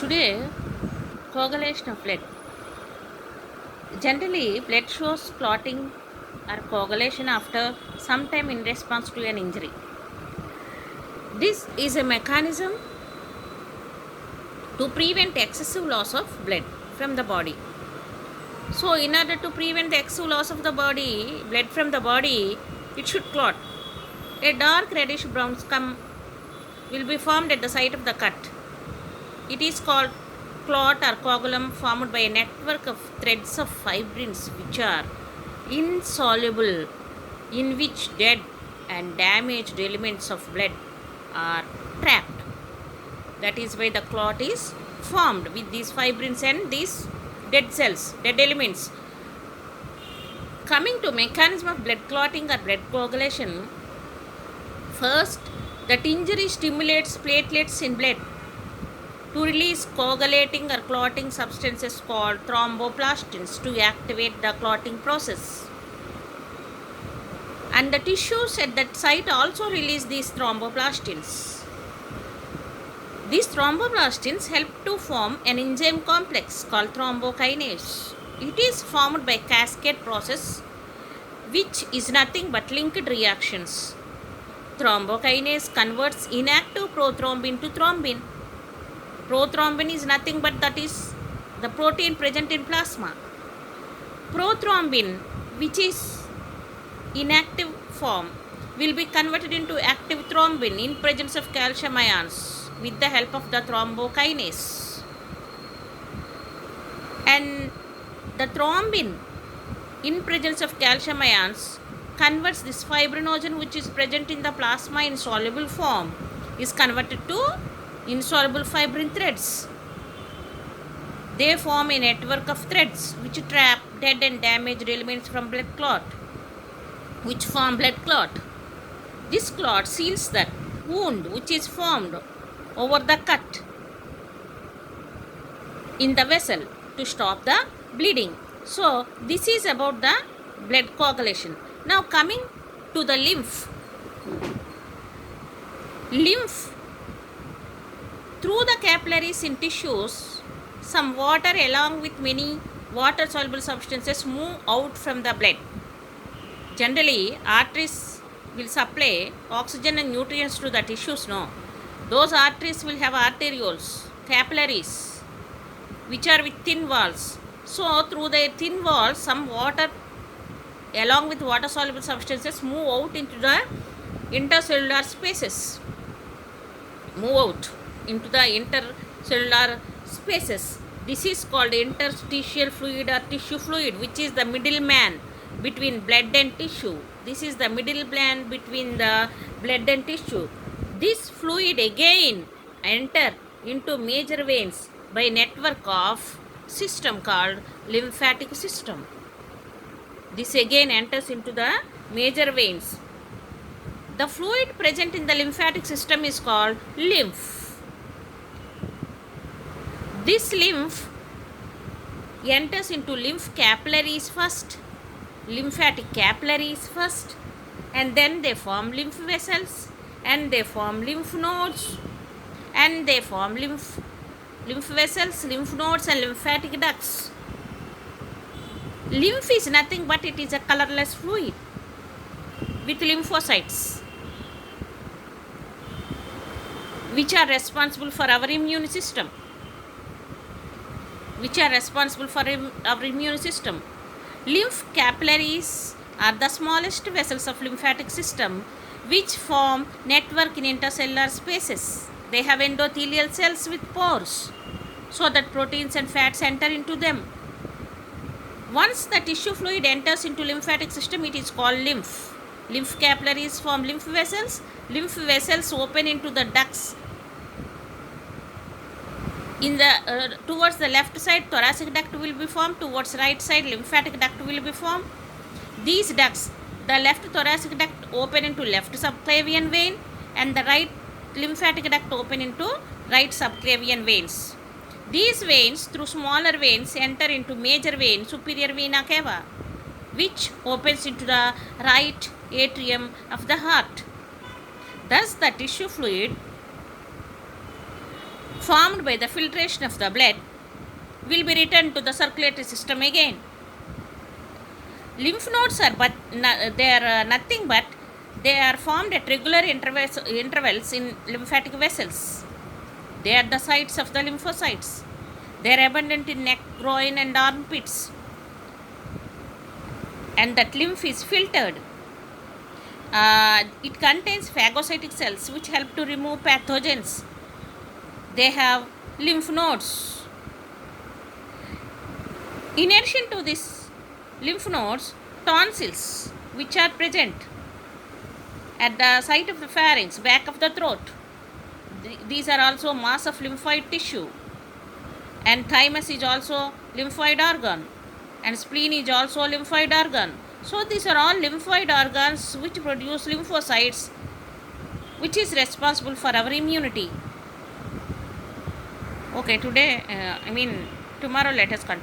Today, coagulation of blood. Generally, blood shows clotting or coagulation after some time in response to an injury. This is a mechanism to prevent excessive loss of blood from the body. So, in order to prevent the excessive loss of the body, blood from the body, it should clot. A dark reddish brown scum will be formed at the site of the cut. It is called clot or coagulum, formed by a network of threads of fibrins which are insoluble, in which dead and damaged elements of blood are trapped. That is why the clot is formed with these fibrins and these dead cells, dead elements. Coming to mechanism of blood clotting or blood coagulation, first, that injury stimulates platelets in blood to release coagulating or clotting substances called thromboplastins to activate the clotting process. And the tissues at that site also release these thromboplastins. These thromboplastins help to form an enzyme complex called thrombokinase. It is formed by cascade process, which is nothing but linked reactions. Thrombokinase converts inactive prothrombin to thrombin. Prothrombin is nothing but that is the protein present in plasma. Prothrombin, which is inactive form, will be converted into active thrombin in presence of calcium ions with the help of the thrombokinase. And the thrombin in presence of calcium ions converts this fibrinogen which is present in the plasma in soluble form is converted to insoluble fibrin threads. They form a network of threads which trap dead and damaged elements from blood clot, which form blood clot. This clot seals the wound which is formed over the cut in the vessel to stop the bleeding. So, this is about the blood coagulation. Now, coming to the lymph. Lymph, through the capillaries in tissues, some water along with many water soluble substances move out from the blood. Generally, arteries will supply oxygen and nutrients to the tissues. No, those arteries will have arterioles, capillaries, which are with thin walls. So, through their thin walls, some water along with water soluble substances move out into the intercellular spaces. Move out into the intercellular spaces. This is called interstitial fluid or tissue fluid, which is the middleman between blood and tissue. This is the middleman between the blood and tissue. This fluid again enter into major veins by network of system called lymphatic system. This again enters into the major veins. The fluid present in the lymphatic system is called lymph. This lymph enters into lymph capillaries first, lymphatic capillaries first, and then they form lymph vessels, and they form lymph nodes, and they form lymph vessels, lymph nodes, and lymphatic ducts. Lymph is nothing but it is a colorless fluid with lymphocytes, which are responsible for our immune system. Lymph capillaries are the smallest vessels of lymphatic system, which form network in intercellular spaces. They have endothelial cells with pores, so that proteins and fats enter into them. Once the tissue fluid enters into lymphatic system, it is called lymph. Lymph capillaries form lymph vessels. Lymph vessels open into the ducts. In the towards the left side, thoracic duct will be formed. Towards right side, lymphatic duct will be formed. These ducts, the left thoracic duct open into left subclavian vein, and the right lymphatic duct open into right subclavian veins. These veins, through smaller veins, enter into major vein, superior vena cava, which opens into the right atrium of the heart. Thus, the tissue fluid formed by the filtration of the blood will be returned to the circulatory system again. Lymph nodes are nothing but they are formed at regular intervals in lymphatic vessels. They are the sites of the lymphocytes. They are abundant in neck, groin, and armpits. And that lymph is filtered. It contains phagocytic cells which help to remove pathogens. They have lymph nodes. In addition to this lymph nodes, tonsils which are present at the site of the pharynx, back of the throat. These are also mass of lymphoid tissue. And thymus is also lymphoid organ. And spleen is also lymphoid organ. So these are all lymphoid organs which produce lymphocytes, which is responsible for our immunity. Okay, tomorrow let us continue.